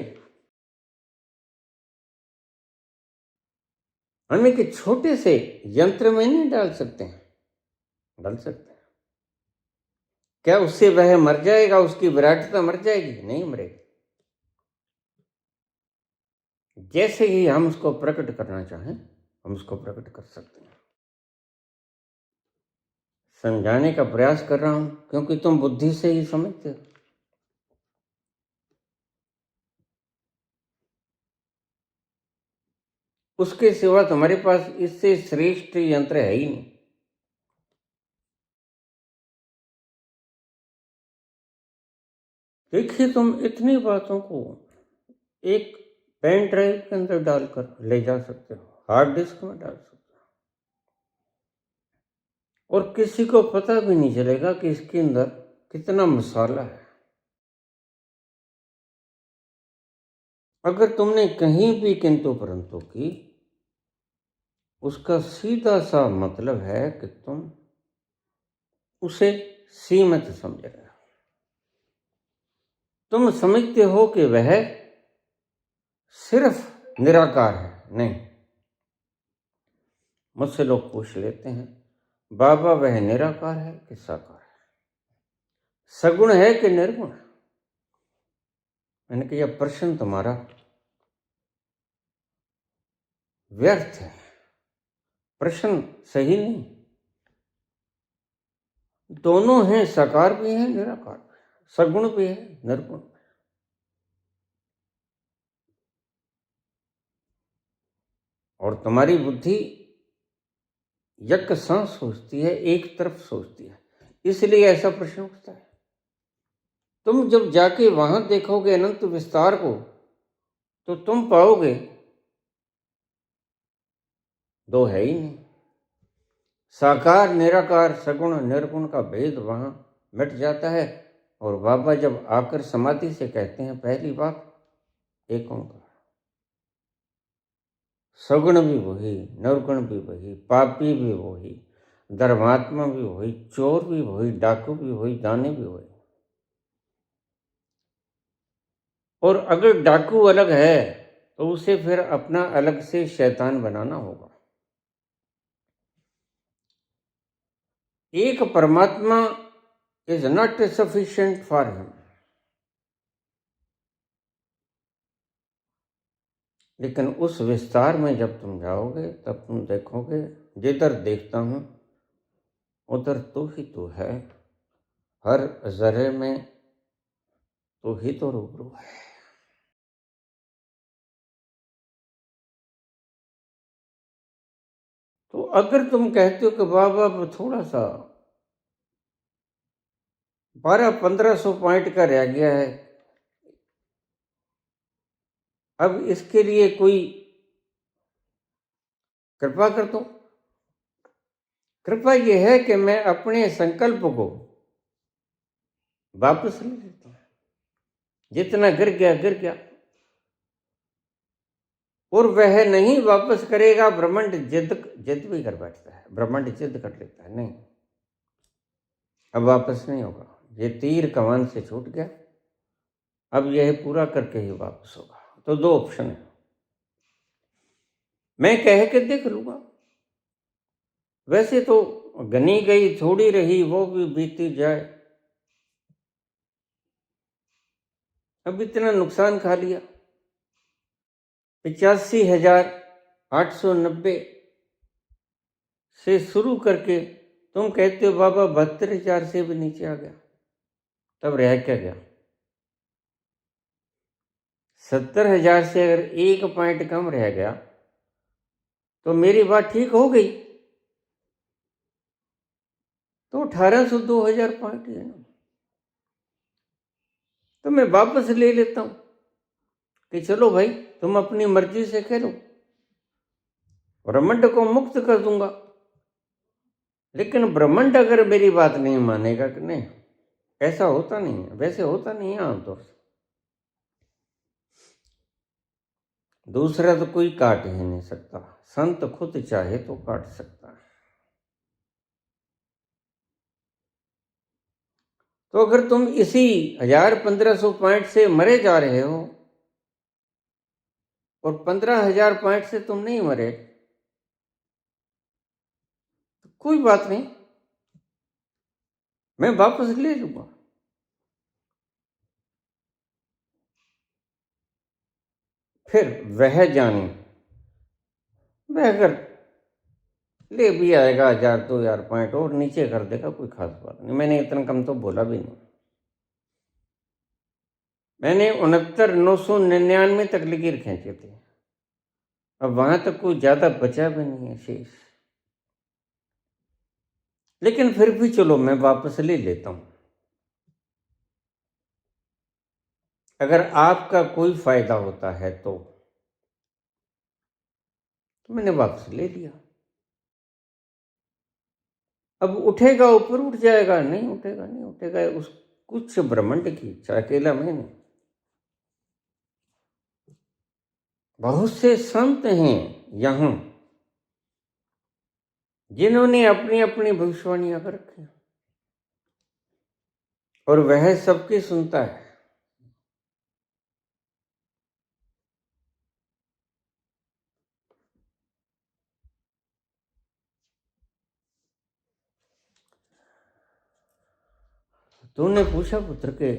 हम एक छोटे से यंत्र में नहीं डाल सकते हैं? डाल सकते हैं। क्या उससे वह मर जाएगा, उसकी विराटता मर जाएगी? नहीं मरेगी। जैसे ही हम उसको प्रकट करना चाहें, हम उसको प्रकट कर सकते हैं। समझाने का प्रयास कर रहा हूं क्योंकि तुम बुद्धि से ही समझते हो। उसके सिवा तुम्हारे पास इससे श्रेष्ठ यंत्र है ही नहीं। देखिए, तुम इतनी बातों को एक पेन ड्राइव के अंदर डालकर ले जा सकते हो, हार्ड डिस्क में डाल सकते हो, और किसी को पता भी नहीं चलेगा कि इसके अंदर कितना मसाला है। अगर तुमने कहीं भी किंतु परंतु की, उसका सीधा सा मतलब है कि तुम उसे सीमित समझ रहे हो। तुम समझते हो कि वह सिर्फ निराकार है। नहीं, मुझसे लोग पूछ लेते हैं, बाबा वह निराकार है कि साकार है, सगुण है कि निर्गुण है? मैंने कहा, यह प्रश्न तुम्हारा व्यर्थ है, प्रश्न सही नहीं। दोनों हैं, साकार भी है, निराकार भी है, सगुण भी है, निर्गुण भी है। और तुम्हारी बुद्धि यक सांस सोचती है, एक तरफ सोचती है, इसलिए ऐसा प्रश्न उठता है। तुम जब जाके वहां देखोगे अनंत विस्तार को, तो तुम पाओगे दो है ही नहीं। साकार निराकार, सगुण निर्गुण का भेद वहां मिट जाता है। और बाबा जब आकर समाधि से कहते हैं, पहली बात एक ओंकार, सगुण भी वही, निर्गुण भी वही, पापी भी वही, धर्मात्मा भी वही, चोर भी वही, डाकू भी वही, दानी भी वही। और अगर डाकू अलग है तो उसे फिर अपना अलग से शैतान बनाना होगा। एक परमात्मा is not sufficient for him. लेकिन उस विस्तार में जब तुम जाओगे, तब तुम देखोगे, जिधर देखता हूं उधर तू ही तू है, हर जरे में तू ही तो रूबरू है। तो अगर तुम कहते हो कि बाबा थोड़ा सा 1200-1500 पॉइंट का रह गया है, अब इसके लिए कोई कृपा कर दो। कृपा यह है कि मैं अपने संकल्प को वापस ले लेता हूं। जितना गिर गया गिर गया, और वह नहीं वापस करेगा। ब्रह्मांड जिद भी कर बैठता है, ब्रह्मांड जिद कर लेता है, नहीं अब वापस नहीं होगा। ये तीर कमान से छूट गया, अब यह पूरा करके ही वापस होगा। तो दो ऑप्शन है, मैं कह के देख लूंगा, वैसे तो गनी गई थोड़ी रही, वो भी बीती जाए। अब इतना नुकसान खा लिया, 85,890 से शुरू करके तुम कहते हो बाबा 72,000 से भी नीचे आ गया, तब रह क्या गया? 70,000 से अगर 1 पॉइंट कम रह गया तो मेरी बात ठीक हो गई, तो 1800 2000 पॉइंट है ना, तो मैं वापस ले लेता हूं कि चलो भाई तुम अपनी मर्जी से खेलो, ब्रह्मांड को मुक्त कर दूंगा। लेकिन ब्रह्मांड अगर मेरी बात नहीं मानेगा कि नहीं, ऐसा होता नहीं है, वैसे होता नहीं है आमतौर से। दूसरा तो कोई काट ही नहीं सकता, संत खुद चाहे तो काट सकता है। तो अगर तुम इसी 1000-1500 पॉइंट से मरे जा रहे हो और 15,000 पॉइंट से तुम नहीं मरे, तो कोई बात नहीं, मैं वापस ले लूंगा। फिर वह जाने, वह अगर ले भी आएगा 1000-2000 पॉइंट और नीचे कर देगा, कोई खास बात नहीं। मैंने इतना कम तो बोला भी नहीं, मैंने 69,999 तक लकीर खींचे थे, अब वहां तक कोई ज्यादा बचा भी नहीं है शेष। लेकिन फिर भी चलो मैं वापस ले लेता हूं, अगर आपका कोई फायदा होता है तो मैंने वापस ले लिया। अब उठेगा ऊपर उठ जाएगा, नहीं उठेगा नहीं उठेगा, उस कुछ ब्रह्मांड की इच्छा, अकेला मैं नहीं। बहुत से संत हैं यहां जिन्होंने अपनी अपनी भविष्यवाणियां कर रखी और वह सबकी सुनता है। तूने पूछा पुत्र के,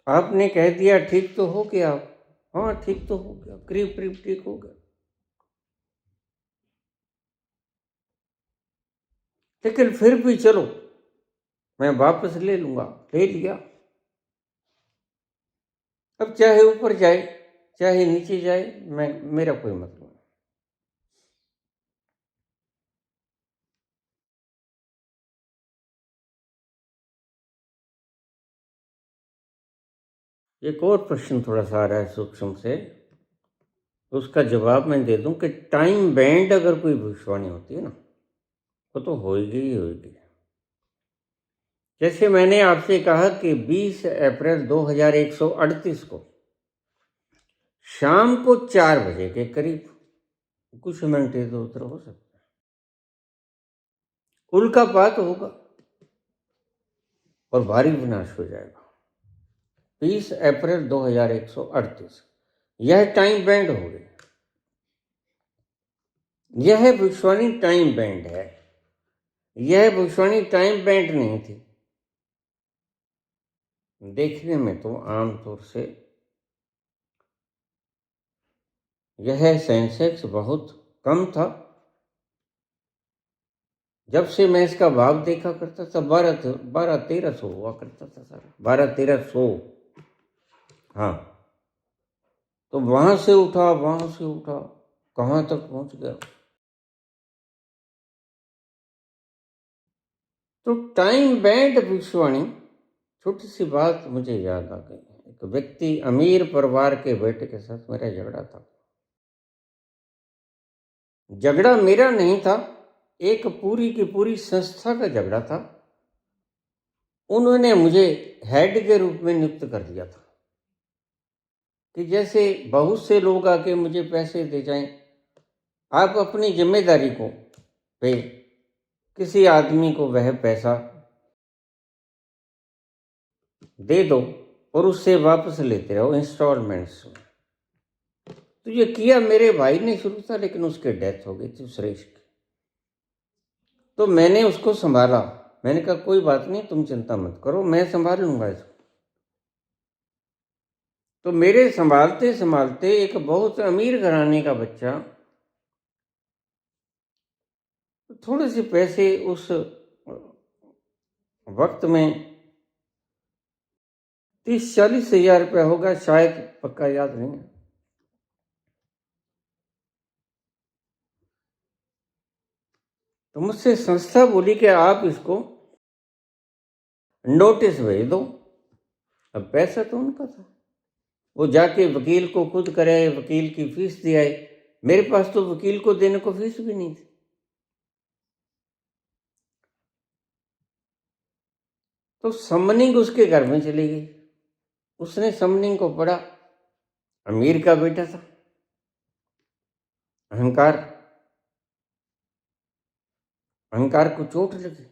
आपने कह दिया ठीक तो हो गया, हाँ ठीक तो हो गया, करीब करीब ठीक हो गया, लेकिन फिर भी चलो मैं वापस ले लूंगा, ले लिया। अब चाहे ऊपर जाए चाहे नीचे जाए, मेरा कोई मतलब नहीं। एक और प्रश्न थोड़ा सा आ रहा है सूक्ष्म से, उसका जवाब मैं दे दूं कि टाइम बैंड अगर कोई भविष्यवाणी होती है ना, वो तो होगी ही होगी। जैसे मैंने आपसे कहा कि 20 अप्रैल 2138 को शाम को 4 बजे के करीब कुछ मिनट इधर उधर हो सकता है, उल्कापात होगा और भारी विनाश हो जाएगा। 20 अप्रैल 2138 यह टाइम बैंड हो गई, यह भविष्यवाणी टाइम बैंड है, यह भविष्यवाणी टाइम बैंड नहीं थी। देखने में तो आमतौर से यह सेंसेक्स बहुत कम था, जब से मैं इसका भाव देखा करता था 1200-1300 हुआ करता था सर, 1200-1300। हाँ, तो वहां से उठा कहां तक पहुंच गया। तो टाइम बैंड भविष्यवाणी, छोटी सी बात मुझे याद आ गई। एक व्यक्ति, अमीर परिवार के बेटे के साथ मेरा झगड़ा था। झगड़ा मेरा नहीं था, एक पूरी की पूरी संस्था का झगड़ा था। उन्होंने मुझे हेड के रूप में नियुक्त कर दिया था कि जैसे बहुत से लोग आके मुझे पैसे दे जाएं, आप अपनी जिम्मेदारी को पे किसी आदमी को वह पैसा दे दो और उससे वापस लेते रहो इंस्टॉलमेंट्स में। तो ये किया मेरे भाई ने शुरू था, लेकिन उसकी डेथ हो गई थी सुरेश की। तो मैंने उसको संभाला, मैंने कहा कोई बात नहीं, तुम चिंता मत करो, मैं संभाल लूंगा इसको। तो मेरे संभालते संभालते एक बहुत अमीर घराने का बच्चा थोड़े से पैसे उस वक्त में 30-40 हजार रुपया होगा शायद, पक्का याद नहीं है। तो मुझसे संस्था बोली कि आप इसको नोटिस भेज दो। अब पैसा तो उनका था, वो जाके वकील को खुद कराए, वकील की फीस दियाए। मेरे पास तो वकील को देने को फीस भी नहीं थी। तो समनिंग उसके घर में चली गई। उसने समनिंग को पढ़ा। अमीर का बेटा था, अहंकार अहंकार को चोट लगी।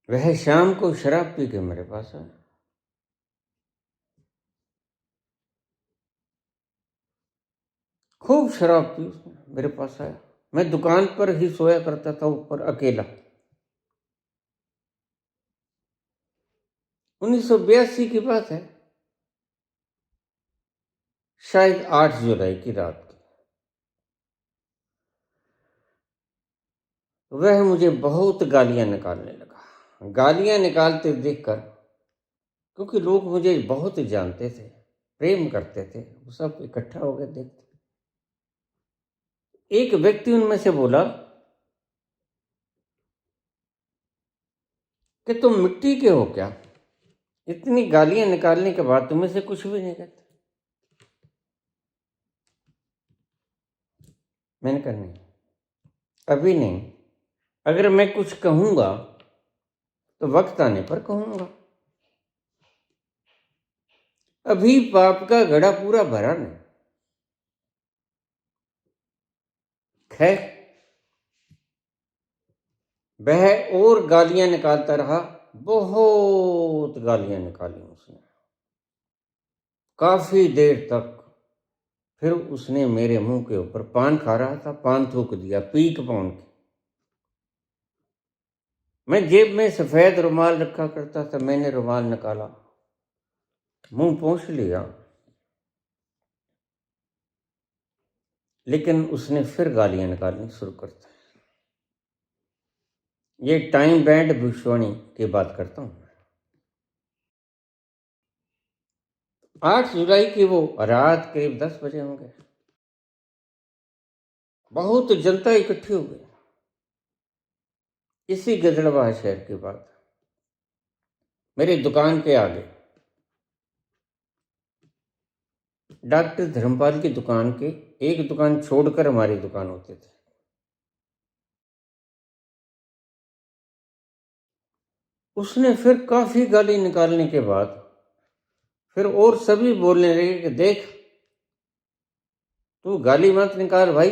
वह शाम को शराब पी के मेरे पास आया। खूब शराब पी उसने, मेरे पास आया। मैं दुकान पर ही सोया करता था, ऊपर अकेला। 1982 की बात है, शायद 8 जुलाई की रात की। वह मुझे बहुत गालियां निकालने लगा। गालियां निकालते देखकर, क्योंकि लोग मुझे बहुत जानते थे, प्रेम करते थे, वो सब इकट्ठा हो गए देखते। एक व्यक्ति उनमें से बोला कि तुम मिट्टी के हो क्या? इतनी गालियां निकालने के बाद तुम्हें से कुछ भी नहीं कहते। मैंने कहा नहीं, अभी नहीं। अगर मैं कुछ कहूंगा तो वक्त आने पर कहूंगा। अभी पाप का घड़ा पूरा भरा नहीं। खैर, वह और गालियां निकालता रहा। बहुत गालियां निकाली उसने, काफी देर तक। फिर उसने मेरे मुंह के ऊपर, पान खा रहा था, पान थूक दिया, पीक पौन के। मैं जेब में सफेद रुमाल रखा करता था, मैंने रुमाल निकाला, मुंह पोंछ लिया। लेकिन उसने फिर गालियां निकालनी शुरू कर दी। ये टाइम बैंड भविष्यवाणी की बात करता हूं। 8 जुलाई की वो रात करीब 10 बजे होंगे। बहुत जनता इकट्ठी हो गई। इसी गिदड़बाह शहर की बात, मेरी दुकान के आगे, डॉक्टर धर्मपाल की दुकान के एक दुकान छोड़कर हमारी दुकान होते थे। उसने फिर काफी गाली निकालने के बाद फिर और सभी बोलने लगे कि देख, तू गाली मत निकाल भाई,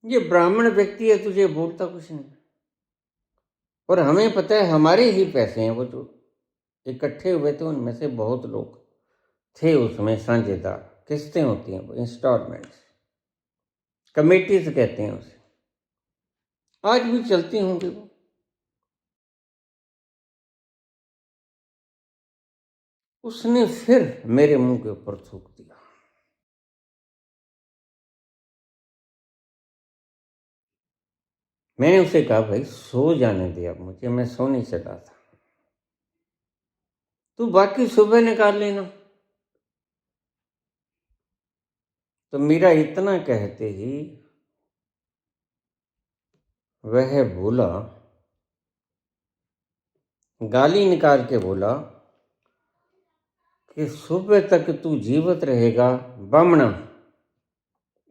ये ब्राह्मण व्यक्ति है, तुझे बोलता कुछ नहीं। और हमें पता है हमारे ही पैसे हैं। वो जो इकट्ठे हुए थे उनमें से बहुत लोग थे उसमें साझेदार। किस्तें होती हैं वो, इंस्टॉलमेंट्स, कमेटीज कहते हैं उसे, आज भी चलती होंगी वो। उसने फिर मेरे मुंह के ऊपर थूक दिया। मैंने उसे कहा भाई सो जाने दिया मुझे, मैं सोने चला था, तू बाकी सुबह निकाल लेना। तो मेरा इतना कहते ही वह बोला, गाली निकाल के बोला कि सुबह तक तू जीवित रहेगा बामणा।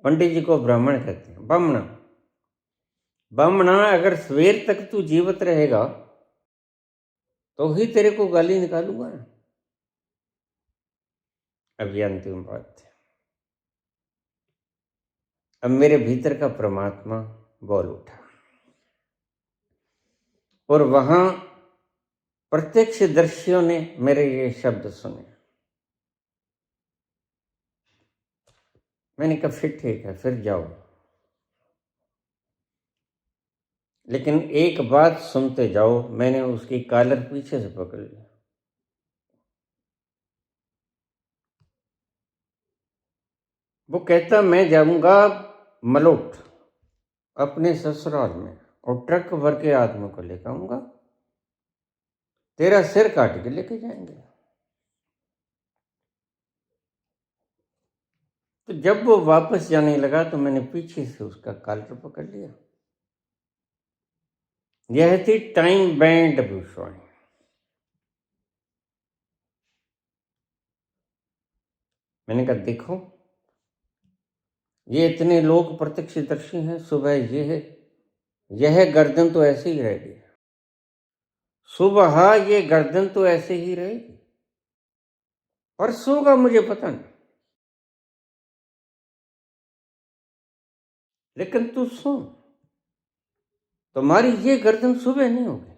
पंडित जी को ब्राह्मण कहते हैं, बामणा। बामणा, अगर सवेर तक तू जीवित रहेगा तो ही तेरे को गाली निकालूंगा ना। अब ये अंतिम बात है। अब मेरे भीतर का परमात्मा बोल उठा और वहां प्रत्यक्षदर्शियों ने मेरे ये शब्द सुने। मैंने कहा फिर ठीक है, फिर जाओ, लेकिन एक बात सुनते जाओ। मैंने उसकी कॉलर पीछे से पकड़ ली। वो कहता मैं जाऊंगा मलोट अपने ससुराल में और ट्रक भर के आदमी को लेकर आऊंगा, तेरा सिर काट के लेके जाएंगे। तो जब वो वापस जाने लगा तो मैंने पीछे से उसका कॉलर पकड़ लिया। यह थी टाइम बैंड भविष्यवाणी। मैंने कहा देखो, ये इतने लोग प्रत्यक्षदर्शी हैं, सुबह ये है, यह गर्दन तो ऐसे ही रहेगी, सुबह ये गर्दन तो ऐसे ही रहेगी, परसों का मुझे पता नहीं, लेकिन तू सुन, तुम्हारी ये गर्दन सुबह नहीं होगी।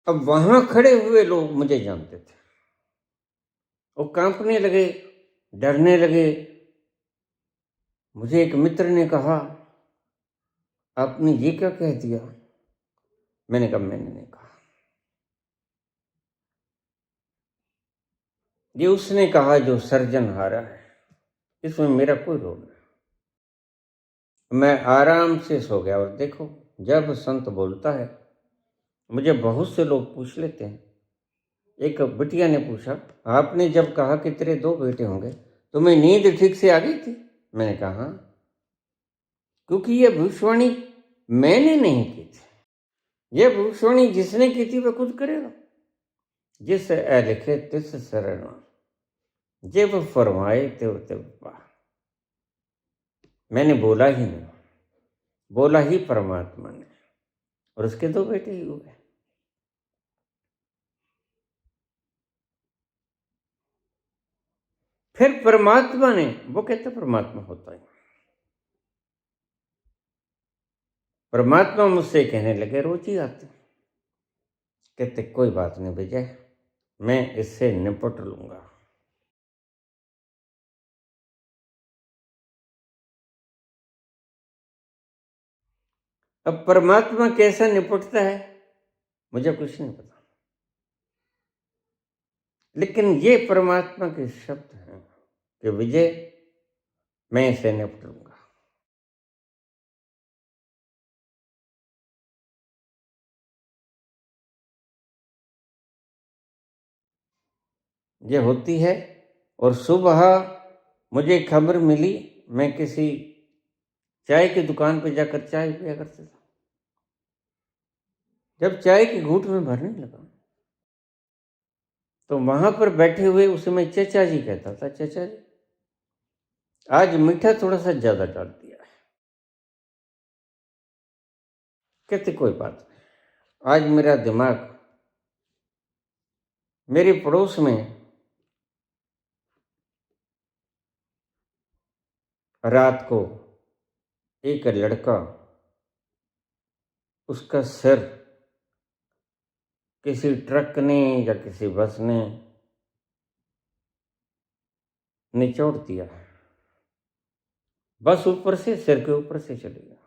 अब वहां खड़े हुए लोग मुझे जानते थे, वो कांपने लगे, डरने लगे। मुझे एक मित्र ने कहा आपने ये क्या कह दिया? मैंने कहा मैंने नहीं कहा, ये उसने कहा जो सर्जनहारा है, इसमें मेरा कोई रोल नहीं। मैं आराम से सो गया। और देखो, जब संत बोलता है, मुझे बहुत से लोग पूछ लेते हैं। एक बिटिया ने पूछा आपने जब कहा कि तेरे 2 बेटे होंगे, तुम्हें नींद ठीक से आ गई थी? मैंने कहा हाँ, क्योंकि यह भविष्यवाणी मैंने नहीं की थी, यह भविष्यवाणी जिसने की थी वह खुद करेगा। जिस लिखे तिस शरण, जब फरमाए त्यों त्यों पाए। मैंने बोला ही नहीं, बोला ही परमात्मा ने, और उसके 2 बेटे ही हुए। फिर परमात्मा ने, वो कहते परमात्मा होता है, परमात्मा मुझसे कहने लगे रोज ही आते, कहते कोई बात नहीं विजय, मैं इससे निपट लूंगा। अब परमात्मा कैसा निपटता है मुझे कुछ नहीं पता, लेकिन ये परमात्मा के शब्द हैं कि विजय मैं इसे निपट लूंगा। ये होती है। और सुबह मुझे खबर मिली, मैं किसी चाय की दुकान पर जाकर चाय पिया करता था। जब चाय की घूंट में भरने लगा तो वहां पर बैठे हुए उसे मैं चचा जी कहता था, चचा जी आज मीठा थोड़ा सा ज्यादा डाल दिया है। कहते कोई बात नहीं। आज मेरा दिमाग, मेरे पड़ोस में रात को एक लड़का, उसका सिर किसी ट्रक ने या किसी बस ने निचोड़ दिया, बस ऊपर से, सिर के ऊपर से चली गया।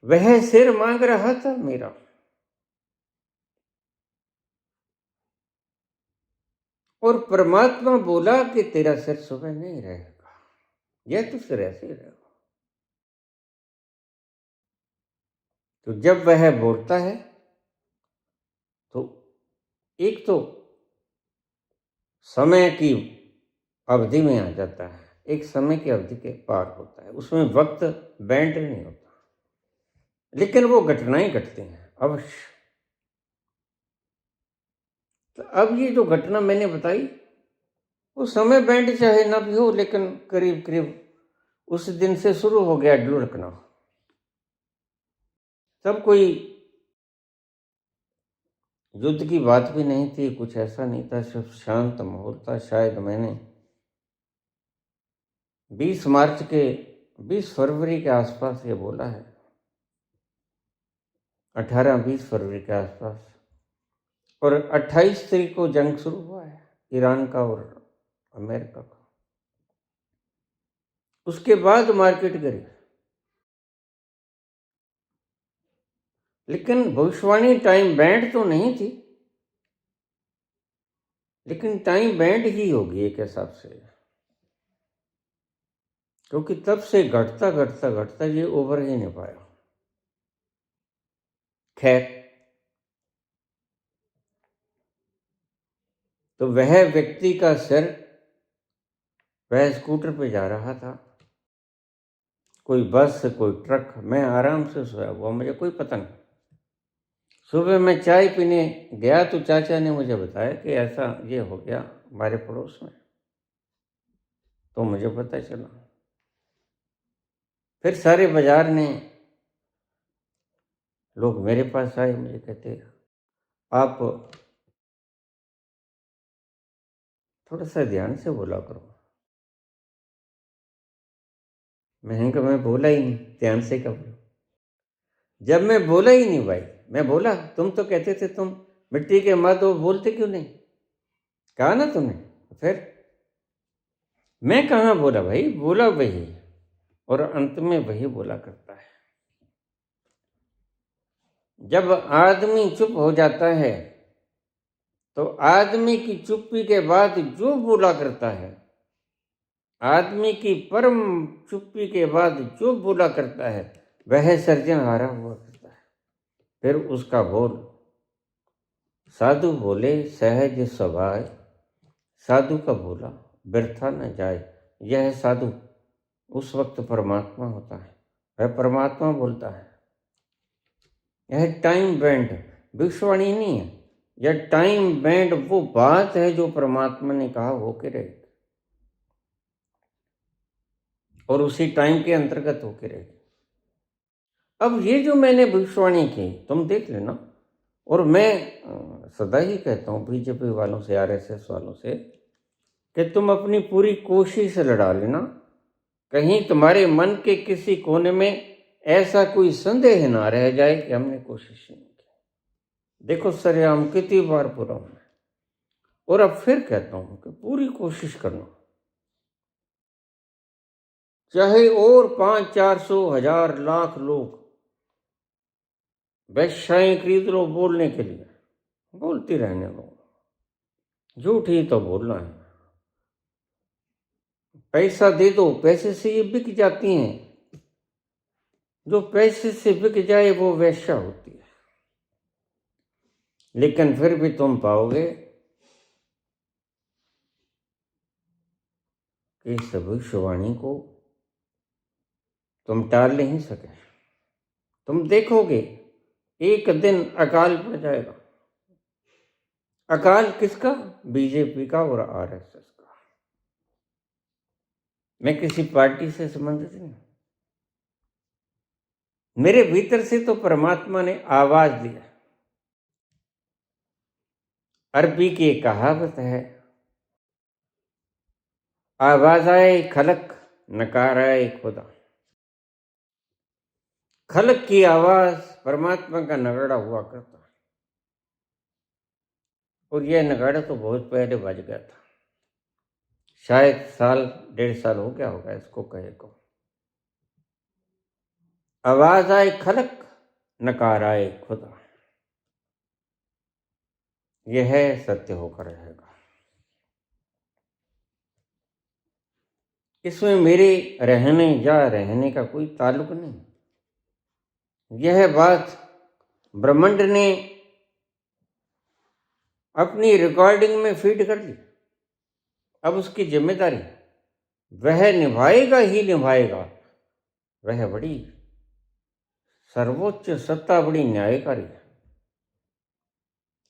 वह सिर मांग रहा था मेरा, और परमात्मा बोला कि तेरा सिर सुबह नहीं रहेगा, यह तो सिर ऐसे ही रहेगा। तो जब वह बोलता है तो एक तो समय की अवधि में आ जाता है, एक समय की अवधि के पार होता है, उसमें वक्त बैंड नहीं होता, लेकिन वो घटनाएं घटती हैं अवश्य। तो अब ये जो घटना मैंने बताई, वो समय बैंड चाहे ना भी हो, लेकिन करीब करीब उस दिन से शुरू हो गया ढुलकना। तब कोई युद्ध की बात भी नहीं थी, कुछ ऐसा नहीं था, सिर्फ शांत माहौल था। शायद मैंने 20 मार्च के 20 फरवरी के आसपास ये बोला है, 18-20 फरवरी के आसपास। और 28 तारीख को जंग शुरू हुआ है ईरान का और अमेरिका का। उसके बाद मार्केट गिरी, लेकिन भविष्यवाणी टाइम बैंड तो नहीं थी, लेकिन टाइम बैंड ही होगी एक हिसाब से, क्योंकि तब से घटता घटता घटता ये ओवर ही नहीं पाया। खैर, तो वह व्यक्ति का सिर, वह स्कूटर पे जा रहा था, कोई बस कोई ट्रक, मैं आराम से सोया हुआ, मुझे कोई पता नहीं। सुबह मैं चाय पीने गया तो चाचा ने मुझे बताया कि ऐसा ये हो गया हमारे पड़ोस में, तो मुझे पता चला। फिर सारे बाजार ने लोग मेरे पास आए, मुझे कहते आप थोड़ा सा ध्यान से बोला करो। मैं बोला ही नहीं, ध्यान से कब बोलूं? जब मैं बोला ही नहीं भाई, मैं बोला, तुम तो कहते थे तुम मिट्टी के मत हो, बोलते क्यों नहीं? कहा ना तुमने। फिर मैं कहाँ बोला भाई, बोला वही, और अंत में वही बोला करता है। जब आदमी चुप हो जाता है तो आदमी की चुप्पी के बाद जो बोला करता है, आदमी की परम चुप्पी के बाद जो बोला करता है, वह सर्जनहारा हुआ करता है। फिर उसका बोल, साधु बोले सहज स्वभाव, साधु का बोला व्यर्था न जाए। यह साधु उस वक्त परमात्मा होता है, वह परमात्मा बोलता है। यह टाइम बैंड विश्ववाणी नहीं है, यह टाइम बैंड वो बात है जो परमात्मा ने कहा होके रहेगी, और उसी टाइम के अंतर्गत होके रहेगी। अब ये जो मैंने भविष्यवाणी की, तुम देख लेना। और मैं सदा ही कहता हूँ बीजेपी वालों से, आरएसएस वालों से, कि तुम अपनी पूरी कोशिश लड़ा लेना, कहीं तुम्हारे मन के किसी कोने में ऐसा कोई संदेह ना रह जाए कि हमने कोशिश नहीं की। देखो सरेआम कितनी बार पूरा हूं, और अब फिर कहता हूं कि पूरी कोशिश करना, चाहे और 500-400-1000 लाख लोग वेश्याएं खरीद लो बोलने के लिए, बोलती रहने दो, झूठ ही तो बोलना है। पैसा दे दो, पैसे से ये बिक जाती हैं, जो पैसे से बिक जाए वो वेश्या होती है। लेकिन फिर भी तुम पाओगे कि इस भविष्यवाणी को तुम टाल नहीं सके। तुम देखोगे एक दिन अकाल पड़ जाएगा। अकाल किसका? बीजेपी का और आरएसएस का। मैं किसी पार्टी से संबंधित नहीं, मेरे भीतर से तो परमात्मा ने आवाज दिया। अरबी की एक कहावत है, आवाज आए खलक, नकार आए खुदा। खलक की आवाज परमात्मा का नगाड़ा हुआ करता है, और यह नगाड़ा तो बहुत पहले बज गया था, शायद 1.5 साल हो गया होगा इसको कहे को। आवाज आए खलक, नकार आए खुदा, यह सत्य होकर रहेगा। इसमें मेरे रहने या रहने का कोई ताल्लुक नहीं। यह बात ब्रह्मांड ने अपनी रिकॉर्डिंग में फीड कर ली। अब उसकी जिम्मेदारी वह निभाएगा ही निभाएगा। वह बड़ी सर्वोच्च सत्ता, बड़ी न्यायकारी है।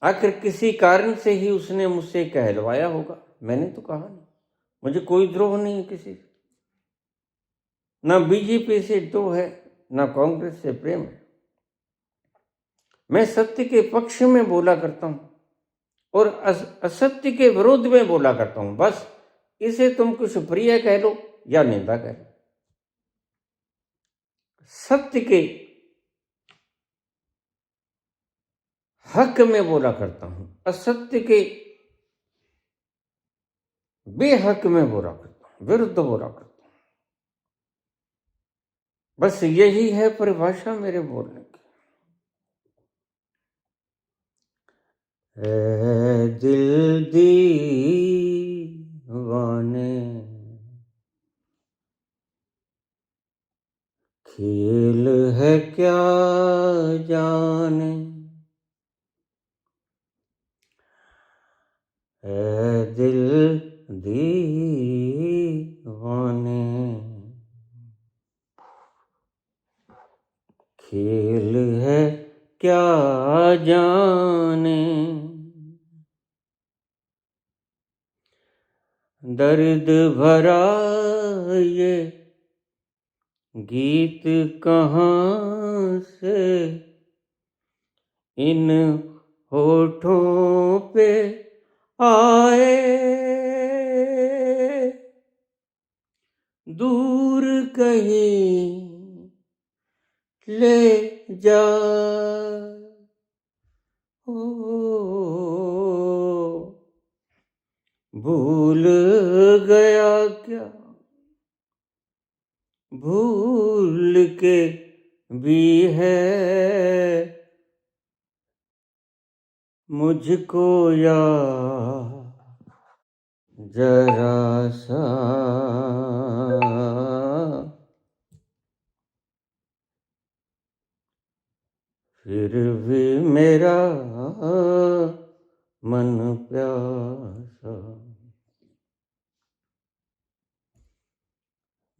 आखिर किसी कारण से ही उसने मुझसे कहलवाया होगा, मैंने तो कहा नहीं। मुझे कोई द्रोह नहीं है किसी से, ना बीजेपी से द्रोह है, ना कांग्रेस से प्रेम है। मैं सत्य के पक्ष में बोला करता हूं और असत्य के विरोध में बोला करता हूं। बस इसे तुम कुछ प्रिय कह लो या निंदा कह लो। सत्य के हक में बोला करता हूं, असत्य के बेहक में बोला करता हूं, विरुद्ध बोला करता हूं। बस यही है परिभाषा मेरे बोलने की। है दिल दीवाने, खेल है क्या जाने, है दिल दीवाने, खेल है क्या जाने, दर्द भरा ये गीत कहाँ से इन होठों पे आए, दूर कहीं ले जा, ओ भूल गया क्या, भूल के भी है मुझको याद जरा सा, फिर भी मेरा मन प्यासा,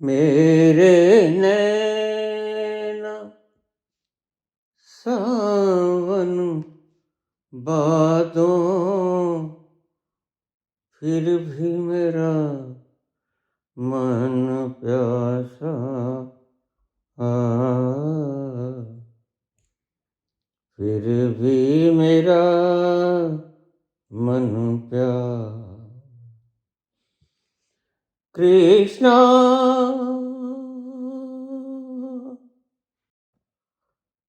मेरे नैना सावन बादों, फिर भी मेरा मन प्यासा, फिर भी मेरा मन प्यासा। कृष्णा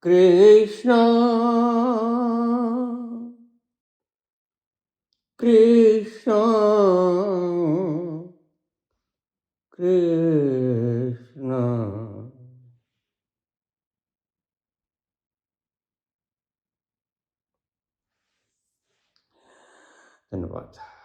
कृष्णा कृष्णा कृष्णा। धन्यवाद।